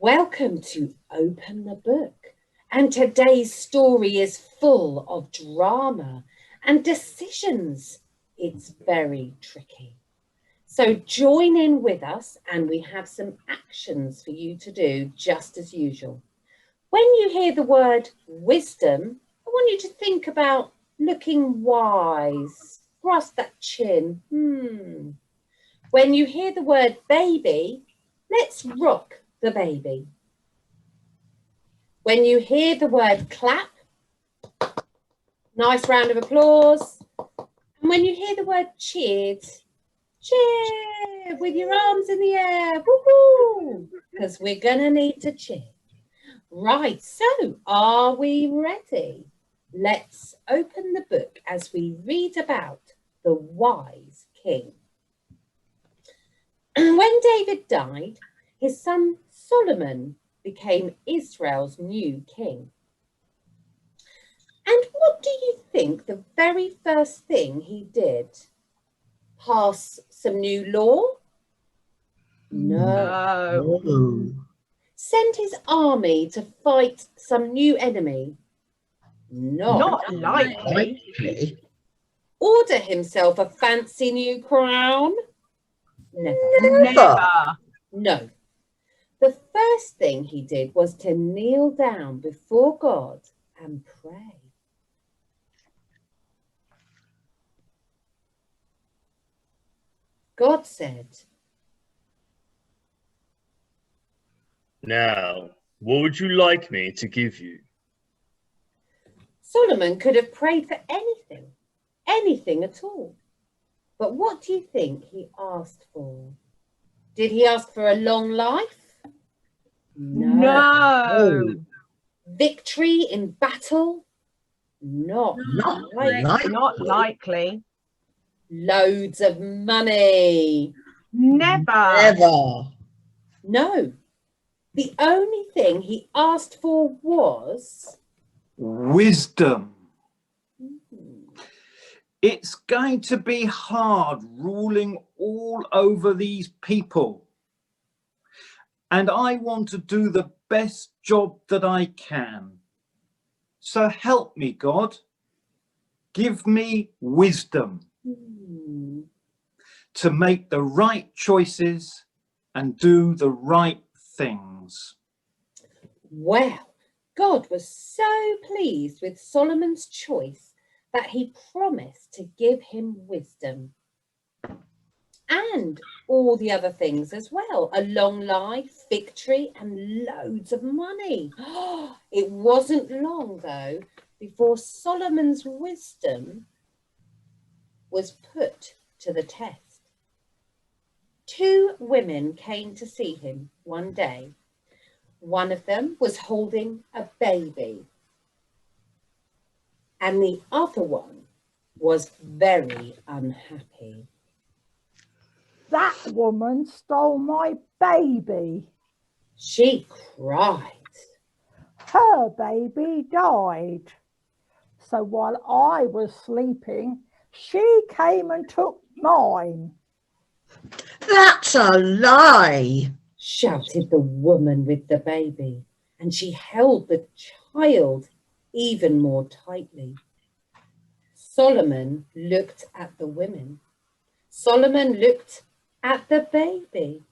Welcome to Open the Book, and today's story is full of drama and decisions. It's very tricky. So join in with us and we have some actions for you to do just as usual. When you hear the word wisdom, I want you to think about looking wise, grasp that chin. When you hear the word baby, let's rock the baby. When you hear the word clap, nice round of applause. And when you hear the word cheered, cheer with your arms in the air, woohoo, because we're going to need to cheer. Right, so are we ready? Let's open the book as we read about the wise king. When David died, his son Solomon became Israel's new king. And what do you think the very first thing he did? Pass some new law? No. Send his army to fight some new enemy? Not likely. Order himself a fancy new crown? Never. No. The first thing he did was to kneel down before God and pray. God said, "Now, what would you like me to give you?" Solomon could have prayed for anything at all. But what do you think he asked for? Did he ask for a long life? No. Victory in battle? Not likely. Loads of money? Never. No. The only thing he asked for was wisdom. It's going to be hard ruling all over these people. And I want to do the best job that I can. So help me, God. Give me wisdom to make the right choices and do the right things. Well, God was so pleased with Solomon's choice that he promised to give him wisdom. And all the other things as well. A long life, victory, and loads of money. It wasn't long, though, before Solomon's wisdom was put to the test. 2 women came to see him one day. One of them was holding a baby, and the other one was very unhappy. That woman stole my baby. She cried. Her baby died. So while I was sleeping, she came and took mine. That's a lie, shouted the woman with the baby, and she held the child even more tightly. Solomon looked at the women. Solomon looked at the baby.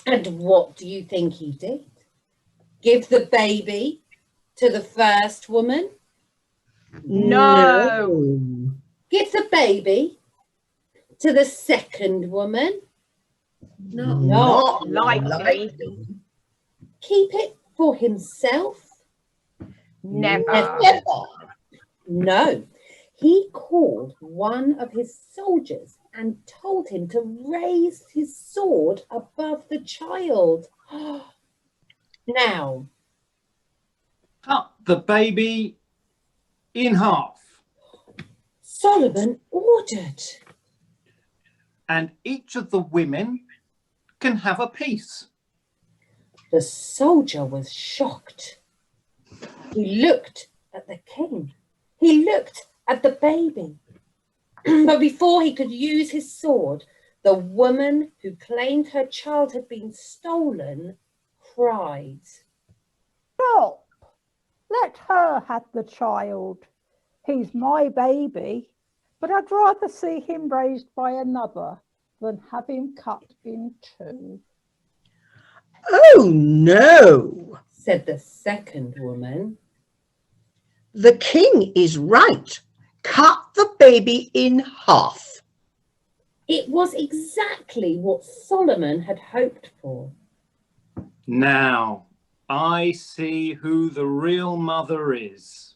And what do you think he did? Give the baby to the first woman? No. Give the baby to the second woman? Not likely. Keep it for himself? Never. No. He called one of his soldiers and told him to raise his sword above the child. Now, Cut the baby in half. Solomon ordered. And each of the women can have a piece. The soldier was shocked. He looked at the king. He looked at the baby. But before he could use his sword, The woman who claimed her child had been stolen cried. Stop! Let her have the child. He's my baby, but I'd rather see him raised by another than have him cut in two. Oh no, Said the second woman. the king is right. Cut the baby in half. It was exactly what Solomon had hoped for. Now, I see who the real mother is.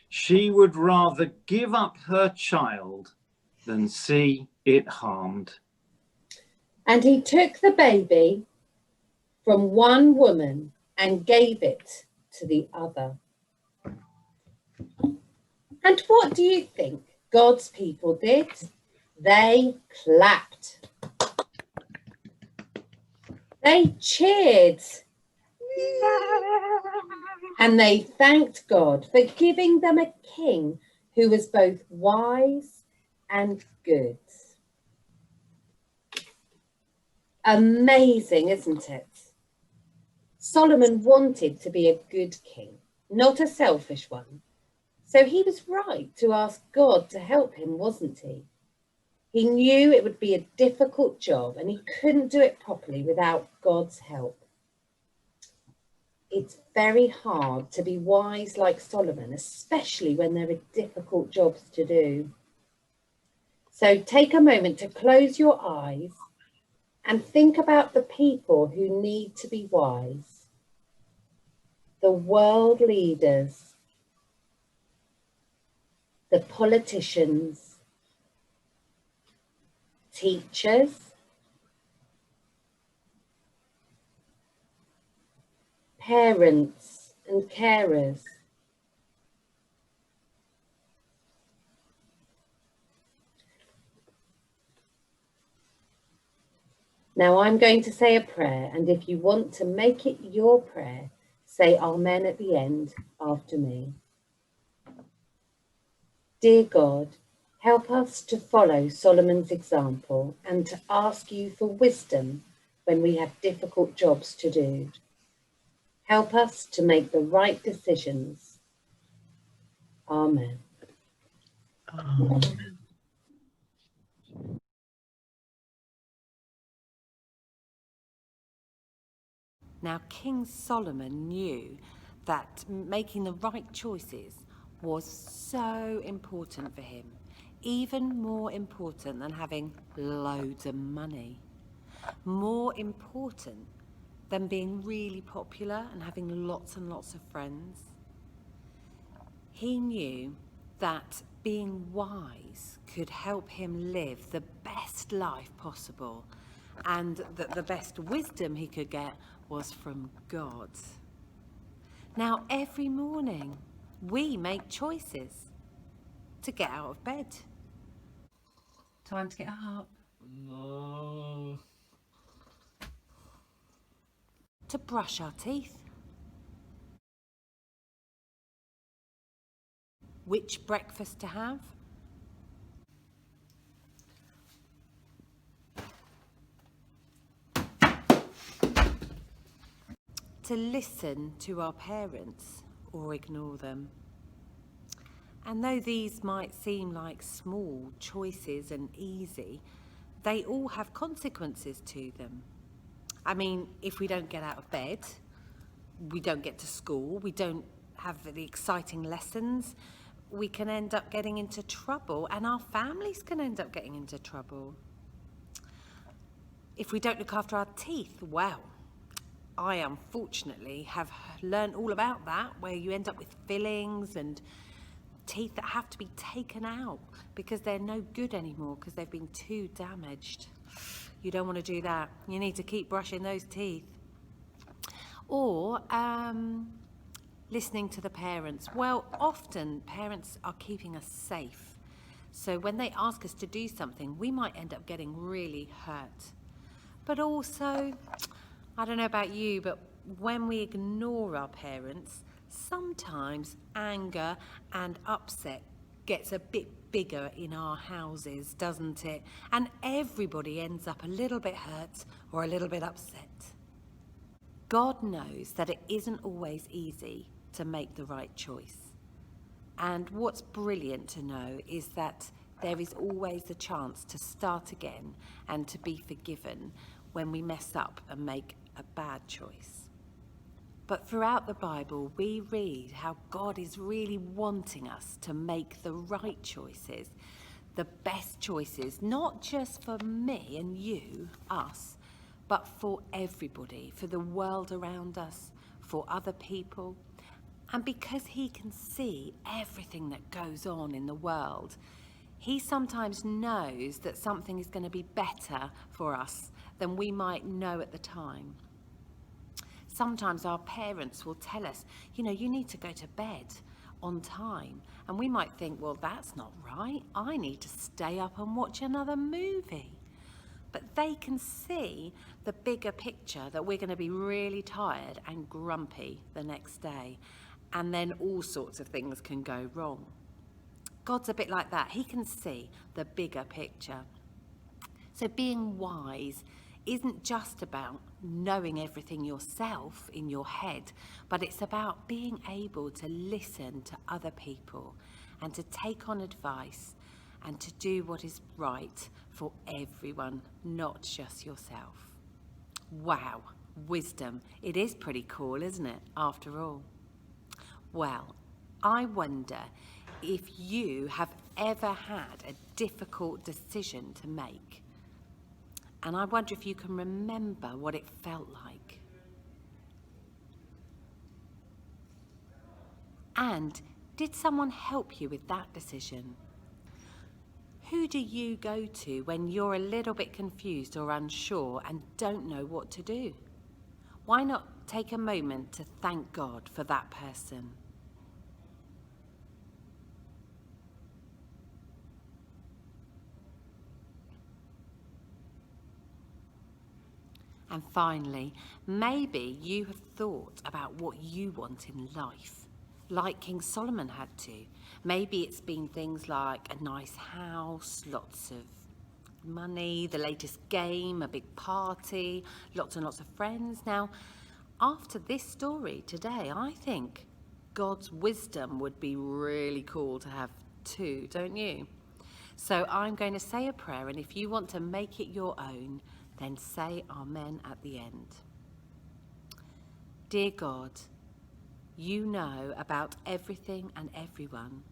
She would rather give up her child than see it harmed. And he took the baby from one woman and gave it to the other. And what do you think God's people did? They clapped. They cheered. And they thanked God for giving them a king who was both wise and good. Amazing, isn't it? Solomon wanted to be a good king, not a selfish one. So he was right to ask God to help him, wasn't he? He knew it would be a difficult job and he couldn't do it properly without God's help. It's very hard to be wise like Solomon, especially when there are difficult jobs to do. So take a moment to close your eyes and think about the people who need to be wise. The world leaders, the politicians, teachers, parents and carers. Now I'm going to say a prayer, and if you want to make it your prayer, say Amen at the end after me. Dear God, help us to follow Solomon's example and to ask you for wisdom when we have difficult jobs to do. Help us to make the right decisions. Amen. Amen. Now, King Solomon knew that making the right choices was so important for him, even more important than having loads of money, more important than being really popular and having lots and lots of friends. He knew that being wise could help him live the best life possible, and that the best wisdom he could get was from God. Now, every morning, we make choices to get out of bed. Time to get up. No. To brush our teeth. Which breakfast to have. To listen to our parents or ignore them. And though these might seem like small choices and easy, they all have consequences to them. I mean, if we don't get out of bed, we don't get to school, we don't have the exciting lessons, we can end up getting into trouble, and our families can end up getting into trouble. If we don't look after our teeth, well, I unfortunately have learned all about that, where you end up with fillings and teeth that have to be taken out because they're no good anymore because they've been too damaged. You don't want to do that. You need to keep brushing those teeth. Or listening to the parents. Well, often parents are keeping us safe. So when they ask us to do something, we might end up getting really hurt. But also, I don't know about you, but when we ignore our parents, sometimes anger and upset gets a bit bigger in our houses, doesn't it? And everybody ends up a little bit hurt or a little bit upset. God knows that it isn't always easy to make the right choice. And what's brilliant to know is that there is always the chance to start again and to be forgiven when we mess up and make a bad choice. But throughout the Bible, we read how God is really wanting us to make the right choices, the best choices, not just for me and you, us, but for everybody, for the world around us, for other people. And because he can see everything that goes on in the world, he sometimes knows that something is going to be better for us than we might know at the time. Sometimes our parents will tell us, you know, you need to go to bed on time. And we might think, well, that's not right. I need to stay up and watch another movie. But they can see the bigger picture, that we're going to be really tired and grumpy the next day. And then all sorts of things can go wrong. God's a bit like that. He can see the bigger picture. So being wise isn't just about knowing everything yourself in your head, but it's about being able to listen to other people and to take on advice and to do what is right for everyone, not just yourself. Wow, wisdom. It is pretty cool, isn't it, after all? Well, I wonder if you have ever had a difficult decision to make. And I wonder if you can remember what it felt like. And did someone help you with that decision? Who do you go to when you're a little bit confused or unsure and don't know what to do? Why not take a moment to thank God for that person? And finally, maybe you have thought about what you want in life, like King Solomon had to. Maybe it's been things like a nice house, lots of money, the latest game, a big party, lots and lots of friends. Now, after this story today, I think God's wisdom would be really cool to have too, don't you? So I'm going to say a prayer, and if you want to make it your own, then say Amen at the end. Dear God, you know about everything and everyone.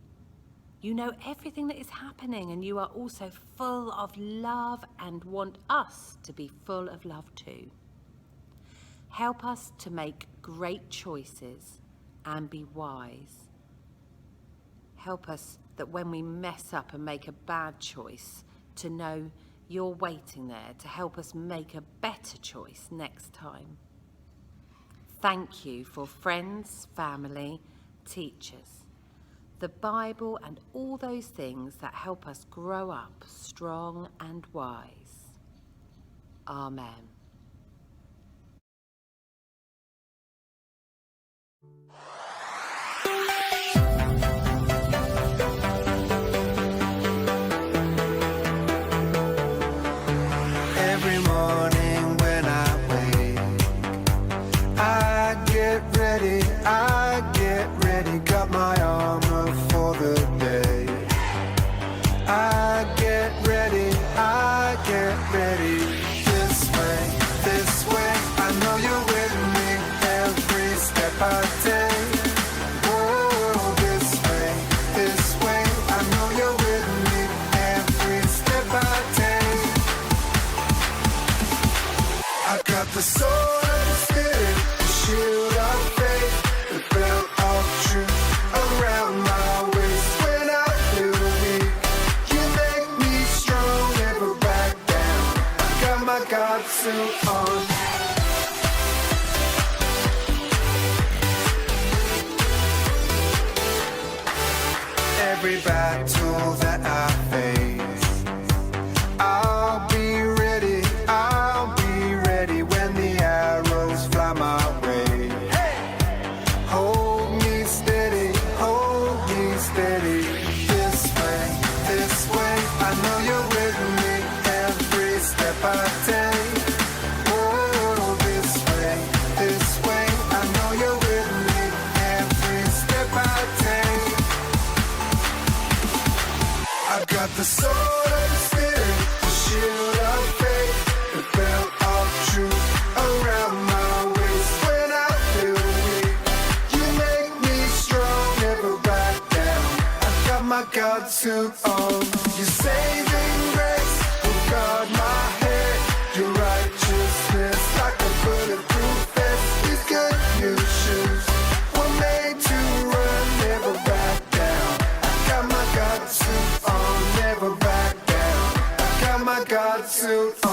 You know everything that is happening, and you are also full of love and want us to be full of love too. Help us to make great choices and be wise. Help us that when we mess up and make a bad choice, to know you're waiting there to help us make a better choice next time. Thank you for friends, family, teachers, the Bible, and all those things that help us grow up strong and wise. Amen. Every morning when I wake, I get ready, got my armor for the day. I get ready, this way, I know you're with me every step I take. Oh, this way, I know you're with me every step I take. I got the sword of the spirit, the shield of faith, the belt of truth around my waist. When I feel weak, you make me strong, never back down. I got my God suit on. Every battle that I face, I'll be ready when the arrows fly my way. Hold me steady, this know you're with me every step I take. Oh, this way, I know you're with me every step I take. I got the sword of the spirit, the shield of faith, the belt of truth around my waist. When I feel weak, you make me strong, never back down. I got my God suit on. Your saving grace will guard my head. Your righteousness like a bulletproof vest. These good new shoes were made to run, never back down. I got my God suit on, never back down. I got my God suit on.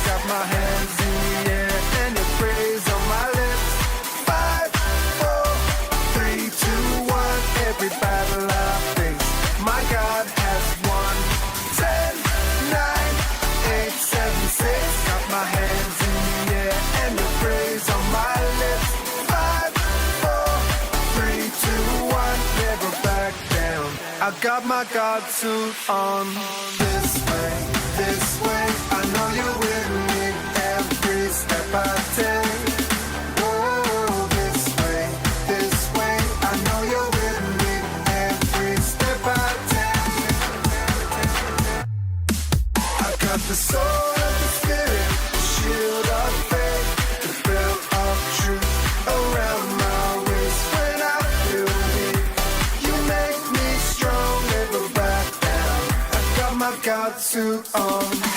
Got my hands in the air and the praise on my lips. 5, 4, 3, 2, 1. Every battle I face, my God has won. 10, 9, 8, 7, 6. Got my hands in the air and the praise on my lips. 5, 4, 3, 2, 1. Never back down. I got my God suit on. This way, I know you're with me every step I take. Oh, this way, I know you're with me every step I take. I got the sword of the spirit, the shield of faith, the belt of truth around my waist. When I feel weak, you make me strong, never back down. I got my God suit on.